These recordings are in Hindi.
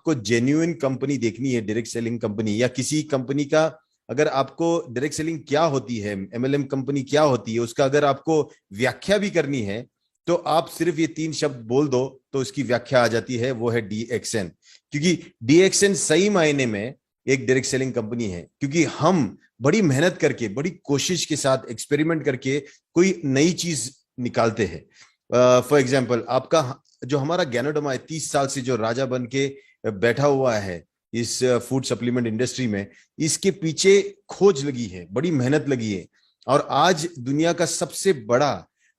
आपको जेन्युइन कंपनी देखनी है, डायरेक्ट सेलिंग कंपनी, या किसी कंपनी का अगर आपको डायरेक्ट सेलिंग क्या होती है, एमएलएम कंपनी क्या होती है, उसका अगर आपको व्याख्या भी करनी है, तो आप सिर्फ ये 3 शब्द बोल दो तो उसकी व्याख्या आ जाती है, वो है डीएक्सएन। क्योंकि डीएक्सएन सही मायने में एक डायरेक्ट सेलिंग कंपनी है, क्योंकि हम बड़ी मेहनत करके, बड़ी कोशिश के साथ एक्सपेरिमेंट करके कोई नई चीज निकालते हैं। फॉर एग्जाम्पल, आपका जो हमारा ज्ञानोडमा है, 30 साल से जो राजा बन के बैठा हुआ है इस फूड सप्लीमेंट इंडस्ट्री में, इसके पीछे खोज लगी है, बड़ी मेहनत लगी है, और आज दुनिया का सबसे बड़ा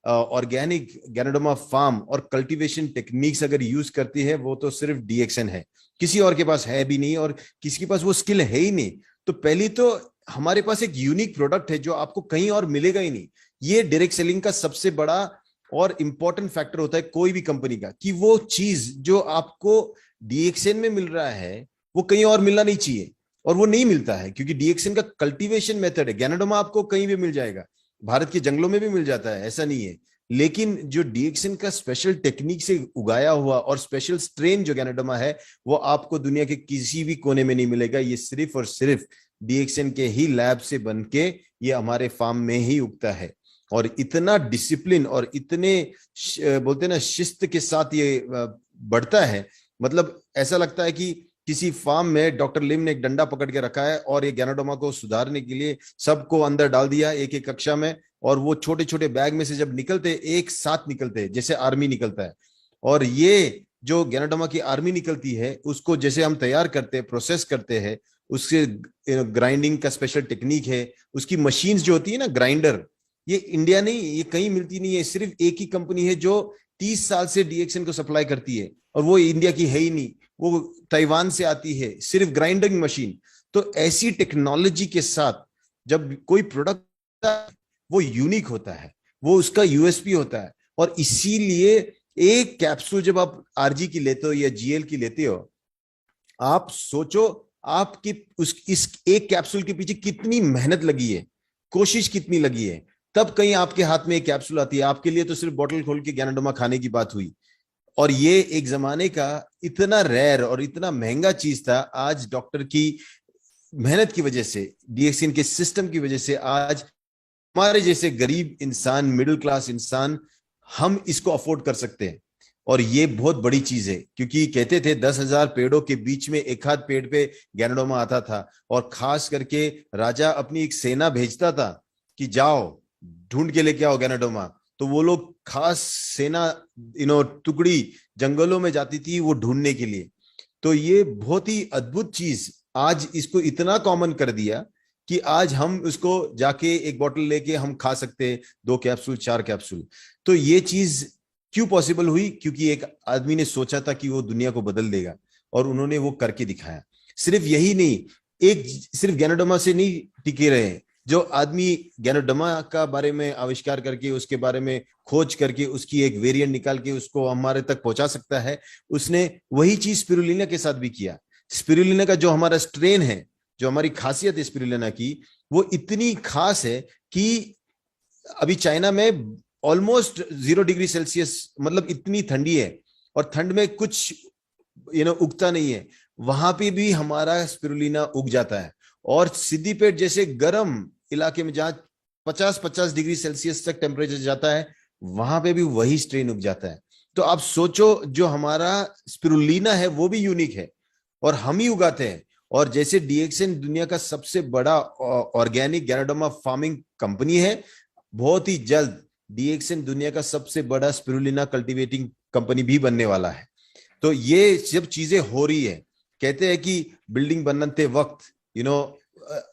ऑर्गेनिक ज्ञानोडमा फार्म और कल्टीवेशन टेक्निक्स अगर यूज करती है, वो तो सिर्फ डीएक्सएन है, किसी और के पास है भी नहीं, और किसी के पास वो स्किल है ही नहीं। तो पहली तो हमारे पास एक यूनिक प्रोडक्ट है जो आपको कहीं और मिलेगा ही नहीं। ये डायरेक्ट सेलिंग का सबसे बड़ा और इंपॉर्टेंट फैक्टर होता है कोई भी कंपनी का, कि वो चीज जो आपको डीएक्सएन में मिल रहा है वो कहीं और मिलना नहीं चाहिए, और वो नहीं मिलता है, क्योंकि डीएक्सएन का कल्टीवेशन मेथड है। ज्ञानोडमा आपको कहीं भी मिल जाएगा, भारत के जंगलों में भी मिल जाता है, ऐसा नहीं है, लेकिन जो डीएक्सएन का स्पेशल टेक्निक से उगाया हुआ और स्पेशल स्ट्रेन जो ज्ञानोडमा है, वो आपको दुनिया के किसी भी कोने में नहीं मिलेगा। ये सिर्फ और सिर्फ डीएक्सएन के ही लैब से बन के ये हमारे फार्म में ही उगता है, और इतना डिसिप्लिन और इतने बोलते हैं ना शिस्त के साथ ये बढ़ता है। मतलब ऐसा लगता है कि किसी फार्म में डॉक्टर लिम ने एक डंडा पकड़ के रखा है, और ये ज्ञानोडमा को सुधारने के लिए सबको अंदर डाल दिया एक एक कक्षा में, और वो छोटे छोटे बैग में से जब निकलते एक साथ निकलते जैसे आर्मी निकलता है। और ये जो ज्ञानोडमा की आर्मी निकलती है, उसको जैसे हम तैयार करते हैं, प्रोसेस करते हैं, उसके ग्राइंडिंग का स्पेशल टेक्निक है, उसकी मशीन्स जो होती है ना ग्राइंडर, ये इंडिया नहीं, ये कहीं मिलती नहीं है, सिर्फ एक ही कंपनी है जो 30 साल से डीएक्सएन को सप्लाई करती है, और वो इंडिया की है ही नहीं, वो ताइवान से आती है, सिर्फ ग्राइंडिंग मशीन। तो ऐसी टेक्नोलॉजी के साथ जब कोई प्रोडक्ट, वो यूनिक होता है, वो उसका यूएसपी होता है, और इसीलिए एक कैप्सूल जब आप आरजी की लेते हो या जीएल की लेते हो, आप सोचो आपकी इस एक कैप्सूल के पीछे कितनी मेहनत लगी है, कोशिश कितनी लगी है, तब कहीं आपके हाथ में एक कैप्सूल आती है। आपके लिए तो सिर्फ बोतल खोल के ज्ञानोडमा खाने की बात हुई, और ये एक जमाने का इतना रेयर और इतना महंगा चीज था। आज डॉक्टर की मेहनत की वजह से, डीएक्सएन के सिस्टम की वजह से, आज हमारे जैसे गरीब इंसान, मिडिल क्लास इंसान, हम इसको अफोर्ड कर सकते हैं। और ये बहुत बड़ी चीज है, क्योंकि कहते थे 10,000 पेड़ों के बीच में एक आध पेड़ पे ज्ञानोडमा आता था, और खास करके राजा अपनी एक सेना भेजता था कि जाओ ढूंढ के लेके आओ ज्ञानोडमा। तो वो लोग खास सेना टुकड़ी जंगलों में जाती थी वो ढूंढने के लिए। तो ये बहुत ही अद्भुत चीज आज इसको इतना कॉमन कर दिया कि आज हम उसको जाके एक बोतल लेके हम खा सकते हैं, 2 कैप्सूल 4 कैप्सूल। तो ये चीज क्यों पॉसिबल हुई? क्योंकि एक आदमी ने सोचा था कि वो दुनिया को बदल देगा, और उन्होंने वो करके दिखाया। सिर्फ यही नहीं, एक सिर्फ ज्ञानोडमा से नहीं टिके रहे, जो आदमी ज्ञानोडमा का बारे में आविष्कार करके, उसके बारे में खोज करके, उसकी एक वेरिएंट निकाल के उसको हमारे तक पहुंचा सकता है, उसने वही चीज स्पिरुलिना के साथ भी किया। स्पिरुलिना का जो हमारा स्ट्रेन है, जो हमारी खासियत है स्पिरुलिना की, वो इतनी खास है कि अभी चाइना में ऑलमोस्ट 0 डिग्री सेल्सियस, मतलब इतनी ठंडी है, और ठंड में कुछ उगता नहीं है, वहां पे भी हमारा स्पिरुलिना उग जाता है। और सिद्दीपेट जैसे गर्म इलाके में जहां 50-50 डिग्री सेल्सियस तक टेम्परेचर जाता है, वहां पे भी वही स्ट्रेन उग जाता है। तो आप सोचो, जो हमारा स्पिरुलिना है वो भी यूनिक है, और हम ही उगाते हैं। और जैसे डीएक्सएन दुनिया का सबसे बड़ा ऑर्गेनिक ज्ञानोडमा फार्मिंग कंपनी है, बहुत ही जल्द डीएक्सएन दुनिया का सबसे बड़ा स्पिरुलिना कल्टीवेटिंग कंपनी भी बनने वाला है। तो ये सब चीजें हो रही है। कहते हैं कि बिल्डिंग बनते वक्त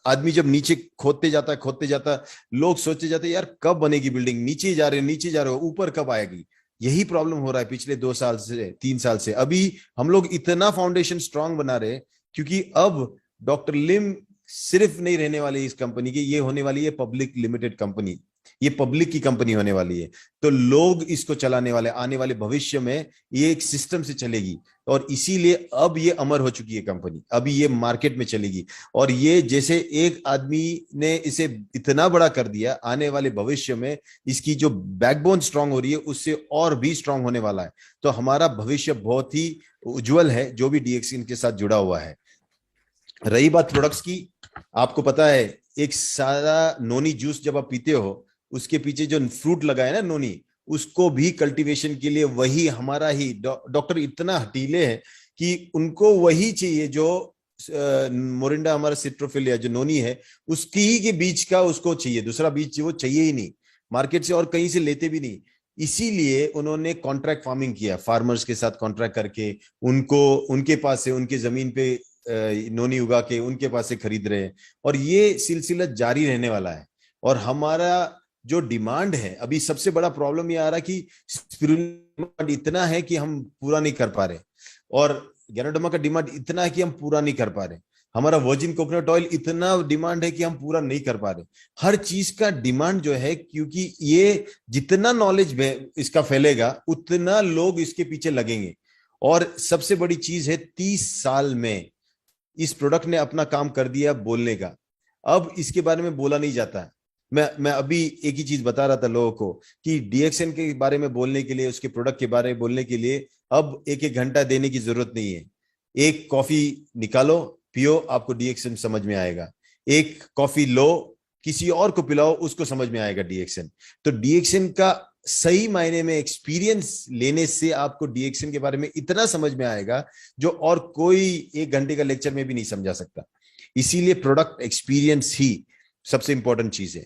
आदमी जब नीचे खोदते जाता, लोग सोचते जाते यार कब बनेगी बिल्डिंग, नीचे जा रहे हो, ऊपर कब आएगी। यही प्रॉब्लम हो रहा है पिछले 2 साल से, 3 साल से। अभी हम लोग इतना फाउंडेशन स्ट्रांग बना रहे हैं, क्योंकि अब डॉक्टर लिम सिर्फ नहीं रहने वाली इस कंपनी की, ये होने वाली है पब्लिक लिमिटेड कंपनी। ये पब्लिक की कंपनी होने वाली है, तो लोग इसको चलाने वाले, आने वाले भविष्य में ये एक सिस्टम से चलेगी, और इसीलिए अब ये अमर हो चुकी है कंपनी, अभी ये मार्केट में चलेगी। और ये जैसे एक आदमी ने इसे इतना बड़ा कर दिया, आने वाले भविष्य में इसकी जो बैकबोन स्ट्रांग हो रही है उससे और भी स्ट्रांग होने वाला है। तो हमारा भविष्य बहुत ही उज्जवल है जो भी डीएक्सिन के साथ जुड़ा हुआ है। रही बात प्रोडक्ट्स की, आपको पता है एक सादा नोनी जूस जब आप पीते हो, उसके पीछे जो फ्रूट लगा है ना नोनी, उसको भी कल्टीवेशन के लिए वही हमारा ही डॉक्टर इतना हटीले हैं कि उनको वही चाहिए जो मोरिंडा हमारा सिट्रोफिलिया जो नोनी है उसकी ही के बीज का उसको चाहिए, दूसरा बीज वो चाहिए ही नहीं मार्केट से, और कहीं से लेते भी नहीं। इसीलिए उन्होंने कॉन्ट्रैक्ट फार्मिंग किया, फार्मर्स के साथ कॉन्ट्रैक्ट करके उनको उनके पास से उनके जमीन पे नोनी उगा के उनके पास से खरीद रहे हैं, और ये सिलसिला जारी रहने वाला है। और हमारा जो डिमांड है, अभी सबसे बड़ा प्रॉब्लम ये आ रहा कि स्पिरुलिना इतना है कि हम पूरा नहीं कर पा रहे, और गैनोडर्मा का डिमांड इतना है कि हम पूरा नहीं कर पा रहे, हमारा वर्जिन कोकोनट ऑयल इतना डिमांड है कि हम पूरा नहीं कर पा रहे। हर चीज का डिमांड जो है, क्योंकि ये जितना नॉलेज इसका फैलेगा उतना लोग इसके पीछे लगेंगे। और सबसे बड़ी चीज है 30 साल में इस प्रोडक्ट ने अपना काम कर दिया बोलने का, अब इसके बारे में बोला नहीं जाता है। मैं अभी एक ही चीज बता रहा था लोगों को कि डीएक्सएन के बारे में बोलने के लिए, उसके प्रोडक्ट के बारे में बोलने के लिए अब एक एक घंटा देने की जरूरत नहीं है। एक कॉफी निकालो, पियो, आपको डीएक्सएन समझ में आएगा। एक कॉफी लो, किसी और को पिलाओ, उसको समझ में आएगा डीएक्सएन। तो डीएक्सएन का सही मायने में एक्सपीरियंस लेने से आपको डीएक्सएन के बारे में इतना समझ में आएगा जो और कोई 1 घंटे का लेक्चर में भी नहीं समझा सकता। इसीलिए प्रोडक्ट एक्सपीरियंस ही सबसे इंपॉर्टेंट चीज है।